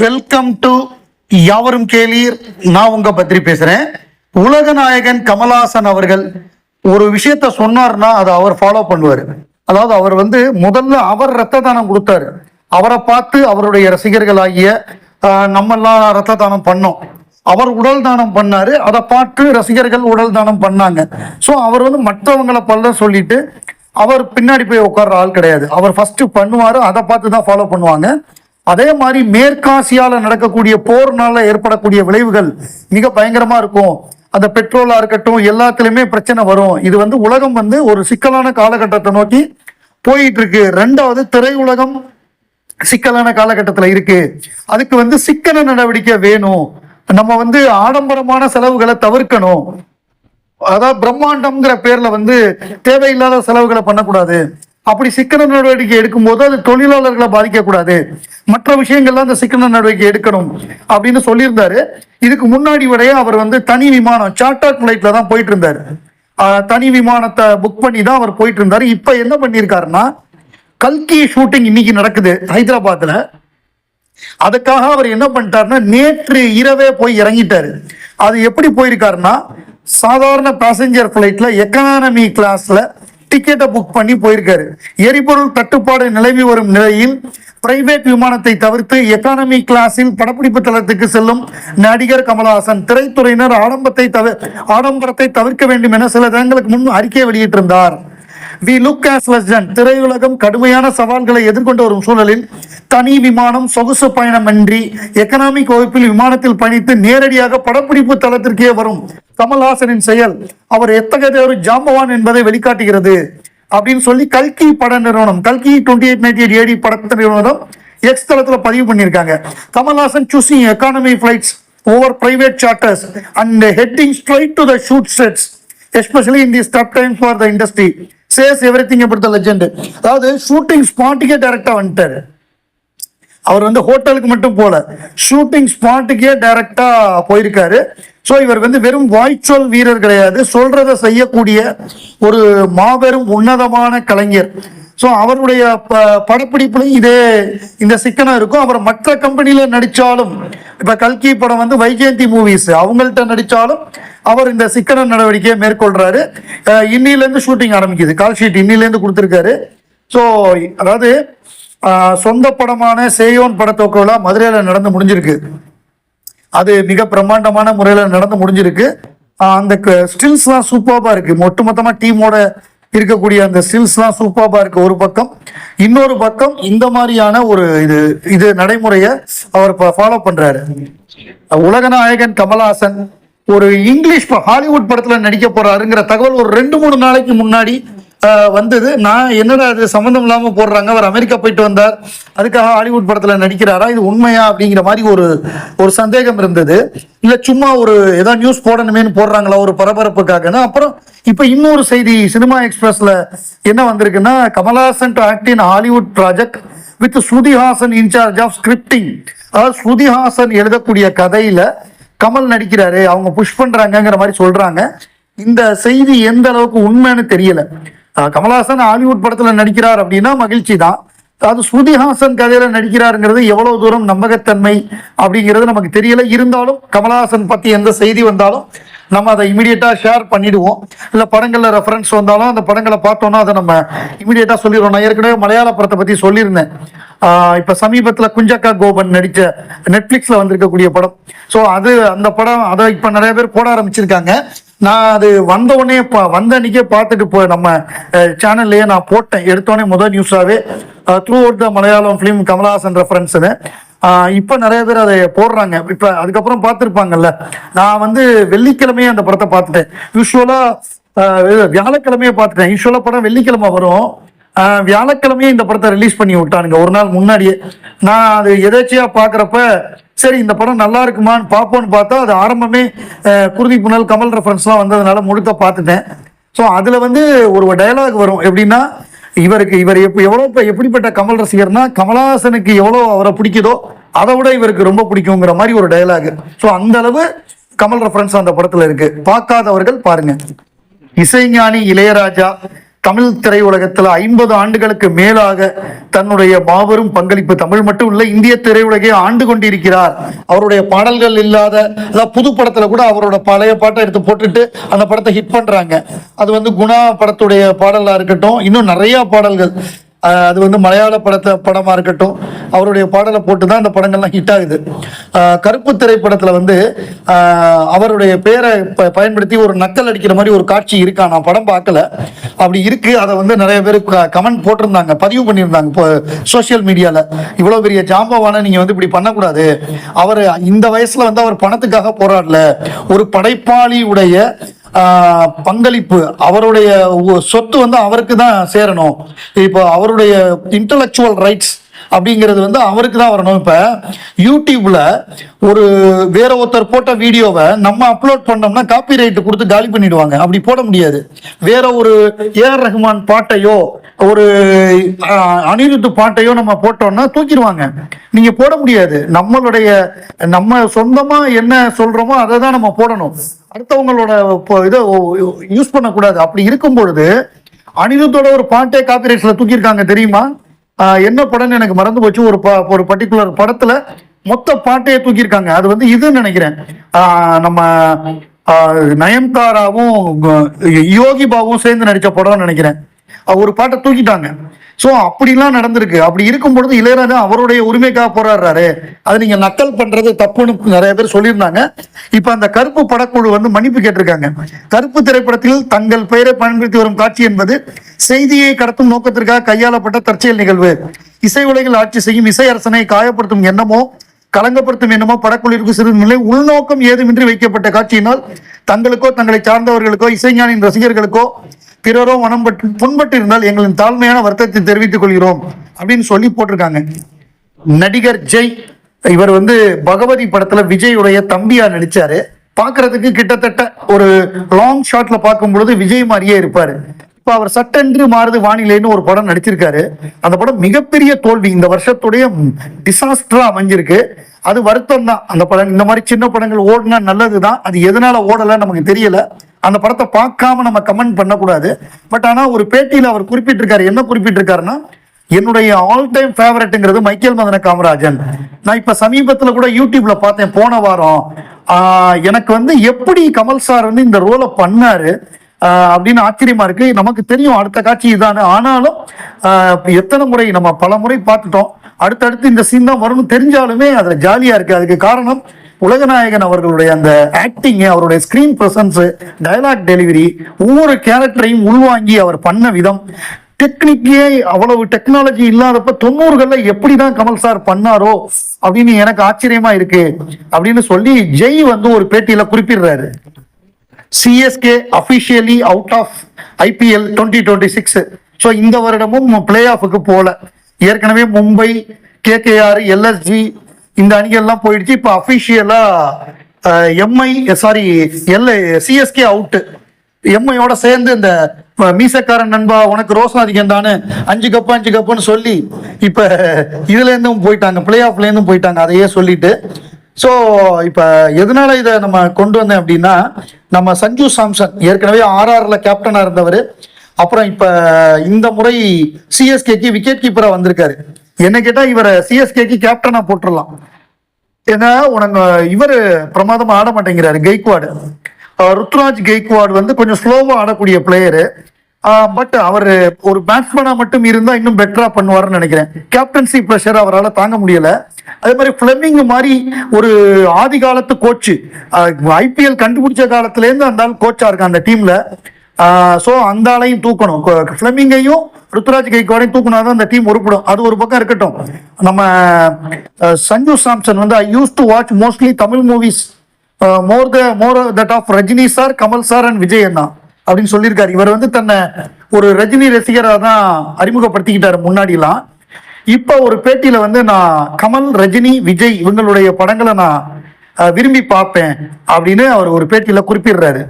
Welcome to யாவரும் கேளீர். நான் உங்க பத்ரி பேசுறேன். உலக நாயகன் கமல்ஹாசன் அவர்கள் ஒரு விஷயத்த சொன்னார்னா அதை அவர் ஃபாலோ பண்ணுவார். அதாவது அவர் முதல்ல அவர் ரத்த தானம் கொடுத்தாரு. அவரை பார்த்து அவருடைய ரசிகர்கள் ஆகிய நம்மெல்லாம் ரத்த தானம் பண்ணோம். அவர் உடல் தானம் பண்ணாரு, அதை பார்த்து ரசிகர்கள் உடல் தானம் பண்ணாங்க. ஸோ அவர் மற்றவங்களை பல்ல சொல்லிட்டு அவர் பின்னாடி போய் உட்கார்ற ஆள் கிடையாது. அவர் ஃபர்ஸ்ட் பண்ணுவாரு, அதை பார்த்து தான் ஃபாலோ பண்ணுவாங்க. அதே மாதிரி மேற்காசியால நடக்கக்கூடிய போர்னால ஏற்படக்கூடிய விளைவுகள் மிக பயங்கரமா இருக்கும். அந்த பெட்ரோலா இருக்கட்டும், எல்லாத்துலயுமே பிரச்சனை வரும். இது உலகம் ஒரு சிக்கலான காலகட்டத்தை நோக்கி போயிட்டு இருக்கு. ரெண்டாவது, திரையுலகம் சிக்கலான காலகட்டத்துல இருக்கு. அதுக்கு சிக்கன நடவடிக்கை வேணும். நம்ம ஆடம்பரமான செலவுகளை தவிர்க்கணும். அதாவது பிரம்மாண்டம்ங்கிற பேர்ல தேவையில்லாத செலவுகளை பண்ணக்கூடாது. அப்படி சிக்கன நடவடிக்கை எடுக்கும் போது அது தொழிலாளர்களை பாதிக்கக்கூடாது. மற்ற விஷயங்கள்லாம் அந்த சிக்கன நடவடிக்கை எடுக்கணும் அப்படின்னு சொல்லியிருந்தாரு. இதுக்கு முன்னாடி வரைய அவர் தனி விமானம், சார்ட்டர் பிளைட்ல தான் போயிட்டு இருந்தாரு. தனி விமானத்தை புக் பண்ணி தான் அவர் போயிட்டு இருந்தாரு. இப்ப என்ன பண்ணியிருக்காருன்னா, கல்கி ஷூட்டிங் இன்னைக்கு நடக்குது ஹைதராபாத்ல. அதுக்காக அவர் என்ன பண்ணிட்டாருன்னா, நேற்று இரவே போய் இறங்கிட்டாரு. அது எப்படி போயிருக்காருன்னா, சாதாரண பேசஞ்சர் பிளைட்ல எக்கனாமி கிளாஸ்ல டிக்கெட்டை புக் பண்ணி போயிருக்காரு. எரிபொருள் தட்டுப்பாடு நிலவி வரும் நிலையில் பிரைவேட் விமானத்தை தவிர்த்து எக்கானமி கிளாஸில் படப்பிடிப்பு தளத்துக்கு செல்லும் நடிகர் கமல்ஹாசன் திரைத்துறையினர் ஆடம்பரத்தை தவிர்க்க வேண்டும் என சில தினங்களுக்கு முன் அறிக்கை வெளியிட்டிருந்தார். We look as legend. திரையுலகம் கடுமையான சவால்களை எதிர்கொண்டு வரும் சூழலில் தனி விமானம், சொகுசு பயணமின்றி எக்கனாமிக் வகுப்பில் விமானத்தில் பயணித்து நேரடியாக படப்பிடிப்பு தளத்திற்கே வரும் கமல்ஹாசனின் செயல் அவர் எத்தகைய ஒரு ஜாம்பவான் என்பதை வெளிக்காட்டுகிறது அப்படின்னு சொல்லி கல்கி பட நிறுவனம், கல்கி 2898 AD பட நிறுவனம் எக்ஸ் தளத்துல பதிவு பண்ணியிருக்காங்க. Kamal Haasan choosing economy flights over private charters and heading straight to the shoot sets especially in this tough times for the industry chase everything about the legend. அதாவது ஷூட்டிங் ஸ்பாட்டுக்கே டைரக்டா வந்துட்டாரு. அவர் ஹோட்டலுக்கு மட்டும் போல, ஷூட்டிங் ஸ்பாட்டுக்கே டைரக்டா போயிருக்காரு. ஸோ இவர் வெறும் வாய்ச்சொல் வீரர் கிடையாது, சொல்றதை செய்யக்கூடிய ஒரு மாபெரும் உன்னதமான கலைஞர். ஸோ அவருடைய படப்பிடிப்புலையும் இந்த சிக்கனம் இருக்கும். அவர் மற்ற கம்பெனியில நடிச்சாலும், இப்ப கல்கி படம் வைஜெயந்தி மூவிஸ் அவங்கள்ட்ட நடிச்சாலும் அவர் இந்த சிக்கன நடவடிக்கையை மேற்கொள்றாரு. இன்னிலேருந்து ஷூட்டிங் ஆரம்பிக்குது. கால் ஷீட் இன்னிலேருந்து கொடுத்துருக்காரு. ஸோ அதாவது சொந்த படமான சேயோன் படத்தோக்க விழா மதுரையில நடந்து முடிஞ்சிருக்கு. அது மிக பிரம்மாண்டமான முறையில் நடந்து முடிஞ்சிருக்கு. அந்த ஸ்டில்ஸ்லாம் சூப்பர்பா இருக்கு. ஒட்டுமொத்தமா டீமோட இருக்கக்கூடிய அந்த ஸ்டில்ஸ்லாம் சூப்பர்பா இருக்கு ஒரு பக்கம். இன்னொரு பக்கம் இந்த மாதிரியான ஒரு இது நடைமுறையை அவர் ஃபாலோ பண்றாரு. உலக நாயகன் கமல்ஹாசன் ஒரு இங்கிலீஷ் ஹாலிவுட் படத்துல நடிக்க போறாருங்கிற தகவல் ஒரு 2-3 நாளைக்கு முன்னாடி வந்தது. நான் என்னடா அது சம்மந்தம் இல்லாம போடுறாங்க, அவர் அமெரிக்கா போயிட்டு வந்தார், அதுக்காக ஹாலிவுட் படத்துல நடிக்கிறாரா, இது உண்மையா அப்படிங்கிற மாதிரி ஒரு சந்தேகம் இருந்தது. இல்ல சும்மா ஏதாவது நியூஸ் போடணுமேனு போடுறாங்களா ஒரு பரபரப்புக்காக. அப்புறம் இப்ப இன்னொரு செய்தி சினிமா எக்ஸ்பிரஸ்ல என்ன வந்திருக்குன்னா, Kamal Haasan to act in Hollywood project with Shruti Haasan incharge of scripting. அதாவது ஸ்ருதிஹாசன் எழுதக்கூடிய கதையில கமல் நடிக்கிறாரு, அவங்க புஷ் பண்றாங்கிற மாதிரி சொல்றாங்க. இந்த செய்தி எந்த அளவுக்கு உண்மைன்னு தெரியல. கமல்ஹாசன் ஹாலிவுட் படத்துல நடிக்கிறார் அப்படின்னா மகிழ்ச்சி தான். அது ஸ்ருதிஹாசன் கதையில நடிக்கிறாருங்கிறது எவ்வளவு தூரம் நம்பகத்தன்மை அப்படிங்கிறது நமக்கு தெரியல. இருந்தாலும் கமல்ஹாசன் பத்தி எந்த செய்தி வந்தாலும் நம்ம அதை இமீடியட்டா ஷேர் பண்ணிடுவோம். இல்ல படங்கள்ல ரெஃபரன்ஸ் வந்தாலும் அந்த படங்களை பார்த்தோம்னா அதை நம்ம இமீடியட்டா சொல்லிடுவோம். நான் ஏற்கனவே மலையாள படத்தை பத்தி சொல்லியிருந்தேன். இப்ப சமீபத்துல குஞ்சக்கா கோபன் நடிச்ச நெட்ஃபிளிக்ஸ்ல வந்திருக்கக்கூடிய படம். ஸோ அந்த படம் அதை இப்ப நிறைய பேர் போட ஆரம்பிச்சிருக்காங்க. நான் அது வந்த அன்னைக்கே பார்த்துட்டு நம்ம சேனல்லையே நான் போட்டேன். எடுத்தோடனே முதல் நியூஸாவே through out the Malayalam film Kamal Haasan ரெஃபரன்ஸ்னு. இப்ப நிறைய பேர் அதை போடுறாங்க. இப்ப அதுக்கப்புறம் பார்த்துருப்பாங்கல்ல. நான் வெள்ளிக்கிழமையே அந்த படத்தை பார்த்துட்டேன். யூஸ்வலா வியாழக்கிழமையே பார்த்துட்டேன். யூஸ்வலா படம் வெள்ளிக்கிழமை வரும், வியாழக்கிழமையே இந்த படத்தை ரிலீஸ் பண்ணி விட்டானுங்க ஒரு நாள் முன்னாடியே. நான் அது எதாச்சியா பாக்குறப்ப சரி இந்த படம் நல்லா இருக்குமான்னு பார்ப்போன்னு பார்த்தா அது ஆரம்பமே குருதி புனல் கமல் ரெஃபரன்ஸ்லாம் வந்ததுனால முழுக்க பார்த்துட்டேன். ஸோ அதுல ஒரு டயலாக் வரும். எப்படின்னா, இவர் எப்படிப்பட்ட கமல் ரசிகர்னா, கமல்ஹாசனுக்கு எவ்வளோ அவரை பிடிக்குதோ அதை விட இவருக்கு ரொம்ப பிடிக்குங்கிற மாதிரி ஒரு டயலாக். ஸோ அந்த அளவு கமல் ரெஃபரன்ஸ் அந்த படத்துல இருக்கு. பார்க்காதவர்கள் பாருங்க. இசைஞானி இளையராஜா தமிழ் திரையுலகத்தில் 50 ஆண்டுகளுக்கு மேலாக தன்னுடைய மாபெரும் பங்களிப்பு, தமிழ் மட்டும் இல்லை இந்திய திரையுலகை ஆண்டு கொண்டிருக்கிறார். அவருடைய பாடல்கள் இல்லாத, அதாவது புது படத்துல கூட அவரோட பழைய பாட்டை எடுத்து போட்டுட்டு அந்த படத்தை ஹிட் பண்றாங்க. அது வந்து குணா படத்துடைய பாடலா இருக்கட்டும், இன்னும் நிறைய பாடல்கள், அது வந்து மலையாள படமா இருக்கட்டும், அவருடைய பாடலை போட்டுதான் அந்த படங்கள்லாம் ஹிட் ஆகுது. கருப்பு திரைப்படத்துல வந்து அவருடைய பேரை பயன்படுத்தி ஒரு நக்கல் அடிக்கிற மாதிரி ஒரு காட்சி இருக்கா, நான் படம் பார்க்கல, அப்படி இருக்கு. அதை வந்து நிறைய பேர் கமெண்ட் போட்டிருந்தாங்க, பதிவு பண்ணியிருந்தாங்க இப்போ சோசியல் மீடியால. இவ்வளவு பெரிய ஜாம்பவான நீங்க வந்து இப்படி பண்ணக்கூடாது, அவர் இந்த வயசுல வந்து அவர் பணத்துக்காக போராடல, ஒரு படைப்பாளியுடைய பங்களிப்பு, அவருடைய சொத்து வந்து அவருக்கு தான் சேரணும். இப்போ அவருடைய இன்டலெக்சுவல் ரைட்ஸ் அப்படிங்கிறது வந்து அவருக்கு தான் வரணும். இப்ப யூடியூப்ல ஒரு வேற ஒருத்தர் போட்ட வீடியோவை நம்ம அப்லோட் பண்ணோம்னா காப்பி ரைட் கொடுத்து காலி பண்ணிடுவாங்க. அப்படி போட முடியாது. வேற ஒரு ஏஆர் ரஹ்மான் பாட்டையோ ஒரு அனிருத் பாட்டையோ நம்ம போட்டோம்னா தூக்கிடுவாங்க. நீங்க போட முடியாது. நம்ம சொந்தமா என்ன சொல்றோமோ அதை தான் நம்ம போடணும். அடுத்தவங்களோட இதை யூஸ் பண்ணக்கூடாது. அப்படி இருக்கும் பொழுது அனிருத்தோட ஒரு பாட்டே காப்பி ரைட்ஸ்ல தூக்கியிருக்காங்க தெரியுமா? என்ன படம்னு எனக்கு மறந்து போச்சு. ஒரு பர்டிகுலர் படத்துல மொத்த பாட்டையே தூக்கியிருக்காங்க. அது வந்து இதுன்னு நினைக்கிறேன், நம்ம நயன்தாராவும் யோகி பாபுவும் சேர்ந்து நடிச்ச படம்னு நினைக்கிறேன். ஒரு பாட்டை தூக்கிட்டாங்க. ஸோ அப்படிலாம் நடந்திருக்கு. அப்படி இருக்கும் பொழுது இளையராஜா அவருடைய உரிமைக்காக போராடுறாரு, அது நீங்க நக்கல் பண்றது தப்புன்னு நிறைய பேர் சொல்லியிருந்தாங்க. இப்ப அந்த கருப்பு படக்குழு வந்து மன்னிப்பு கேட்டிருக்காங்க. கருப்பு திரைப்படத்தில் தங்கள் பெயரை பயன்படுத்தி வரும் காட்சி என்பது செய்தியை கடத்தும் நோக்கத்திற்காக கையாளப்பட்ட தற்செயல் நிகழ்வு. இசை உலகில் ஆட்சி செய்யும் இசை அரசனை காயப்படுத்தும் எண்ணமோ களங்கப்படுத்தும் எண்ணமோ படக்குழுவிற்கு சிறு நிலை உள்நோக்கம் ஏதுமின்றி வைக்கப்பட்ட காட்சியினால் தங்களுக்கோ தங்களை சார்ந்தவர்களுக்கோ இசைஞானின் ரசிகர்களுக்கோ பிறரோ மனம் புண்பட்டு இருந்தால் எங்களின் தாழ்மையான வருத்தத்தை தெரிவித்துக் கொள்கிறோம் அப்படின்னு சொல்லி போட்டிருக்காங்க. நடிகர் ஜெய், இவர் வந்து பகவதி படத்துல விஜயுடைய தம்பியா நடிச்சாரு. பாக்குறதுக்கு கிட்டத்தட்ட ஒரு லாங் ஷாட்ல பார்க்கும் பொழுது விஜய் மாதிரியே இருப்பாரு. இப்ப அவர் சட்டென்று மாறுது வானிலைன்னு ஒரு படம் நடிச்சிருக்காரு. அந்த படம் மிகப்பெரிய தோல்வி, இந்த வருஷத்துடைய டிசாஸ்டரா அமைஞ்சிருக்கு. அது வருத்தம் தான். அந்த படம், இந்த மாதிரி சின்ன படங்கள் ஓடுனா நல்லதுதான். அது எதனால ஓடல நமக்கு தெரியல. அந்த படத்தை பார்க்காம நம்ம கமெண்ட் பண்ணக்கூடாது. பட் ஆனா ஒரு பேட்டியில அவர் குறிப்பிட்டிருக்காரு. என்ன குறிப்பிட்டிருக்காருன்னா, என்னுடைய ஆல் டைம் ஃபேவரட்ங்கிறது மைக்கேல் மதன காமராஜன். நான் இப்ப சமீபத்துல கூட யூடியூப்ல பார்த்தேன் போன வாரம். எனக்கு வந்து எப்படி கமல் சார் வந்து இந்த ரோலை பண்ணாரு அப்படின்னு ஆச்சரியமா இருக்கு. நமக்கு தெரியும் அடுத்த காட்சி இதானு, ஆனாலும் எத்தனை முறை நம்ம பல முறை பார்த்துட்டோம். அடுத்தடுத்து இந்த சீன் தான் வரும்னு தெரிஞ்சாலுமே அதுல ஜாலியா இருக்கு. அதுக்கு காரணம் உலகநாயகன் அவர்களுடைய அந்த ஆக்டிங், அவருடைய ஸ்கிரீன் பிரசன்ஸ், டயலாக் டெலிவரி, ஒவ்வொரு கேரக்டரையும் உள்வாங்கி அவர் பண்ண விதம். டெக்னிக்கே அவ்வளவு டெக்னாலஜி இல்லாதப்ப 90களில் எப்படிதான் கமல் சார் பண்ணாரோ அப்படின்னு எனக்கு ஆச்சரியமா இருக்கு அப்படின்னு சொல்லி ஜெய் வந்து ஒரு பேட்டியில குறிப்பிடுறாரு. CSK officially out of IPL 2026. So இந்த வருடமும் பிளே ஆஃபுக்கு போல. ஏற்கனவே மும்பை, கேகேஆர், எல்எஸ்ஜி இந்த அணிகள்லாம் போயிடுச்சு. இப்போ அபிஷியலா சிஎஸ்கே அவுட்டு. எம்ஐயோட சேர்ந்து இந்த மீசக்காரன் நண்பா உனக்கு ரோசம் அதிகம் தானே 5 கப்புன்னு சொல்லி இப்ப இதுல இருந்தும் போயிட்டாங்க, பிளே ஆஃப்ல இருந்தும் போயிட்டாங்க. அதையே சொல்லிட்டு ஸோ இப்போ எதனால இதை நம்ம கொண்டு வந்தேன் அப்படின்னா, நம்ம சஞ்சு சாம்சன் ஏற்கனவே ஆர்ஆர்ல கேப்டனா இருந்தவர். அப்புறம் இப்ப இந்த முறை சிஎஸ்கேக்கு விக்கெட் கீப்பரா வந்திருக்காரு. என்ன கேட்டா இவரை சிஎஸ்கேக்கு கேப்டனா போட்டுடலாம். ஏன்னா உனக்கு இவர் பிரமாதமா ஆட மாட்டேங்கிறாரு கெய்க்வாடு. ருத்ராஜ் கெய்க்வாடு வந்து கொஞ்சம் ஸ்லோவா ஆடக்கூடிய பிளேயரு. பட் அவர் ஒரு பேட்ஸ்மேனா மட்டும் இருந்தா இன்னும் பெட்டரா பண்ணுவாருன்னு நினைக்கிறேன். கேப்டன்சி ப்ரெஷர் அவரால் தாங்க முடியல. அதே மாதிரி பிளெமிங் மாதிரி ஒரு ஆதி காலத்து கோச்சு, ஐபிஎல் கண்டுபிடிச்ச காலத்துல இருந்து அந்த ஆள் கோச்சா இருக்கான் அந்த டீம்ல. ஸோ அந்த ஆளையும் தூக்கணும், பிளெமிங்கையும் ருத்ராஜ் கெய்க்வாடையும் தூக்கினாதான் அந்த டீம் உருப்படும். அது ஒரு பக்கம் இருக்கட்டும். நம்ம சஞ்சு சாம்சன் வந்து I use to watch mostly Tamil movies more that of Rajini sir, Kamal sir and Vijay அண்ணா அப்படின்னு சொல்லியிருக்காரு. இவர் வந்து தன்னை ஒரு ரஜினி ரசிகராக தான் அறிமுகப்படுத்திக்கிட்டாரு முன்னாடிலாம். இப்போ ஒரு பேட்டியில வந்து நான் கமல், ரஜினி, விஜய் இவங்களுடைய படங்களை நான் விரும்பி பார்ப்பேன் அப்படின்னு அவர் ஒரு பேட்டியில குறிப்பிடுறாரு.